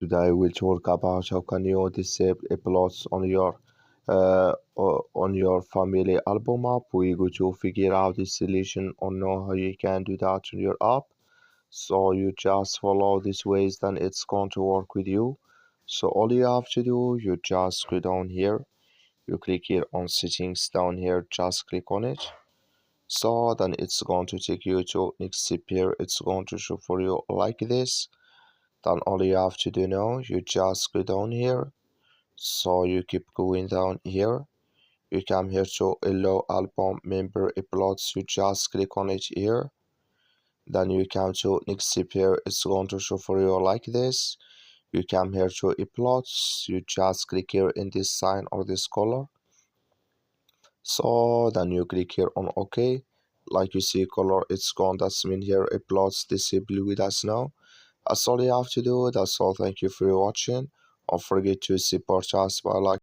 Today we'll talk about how can you disable uploads on your family album app. We're going to figure out the solution or know how you can do that on your app. So you just follow these ways, then it's going to work with you. So all you have to do, you just go down here. You click here on settings down here, just click on it. So then it's going to take you to next step here. It's going to show for you like this. Then all you have to do now, you just go down here. So you keep going down here. You come here to allow album member uploads. You just click on it here. Then you come to next step here. It's going to show for you like this. You come here to uploads. You just click here in this sign or this color. So then you click here on OK. Like you see color, it's gone. That's mean here uploads disable with us now. That's all you have to do. That's all. Thank you for watching. Don't forget to support us by like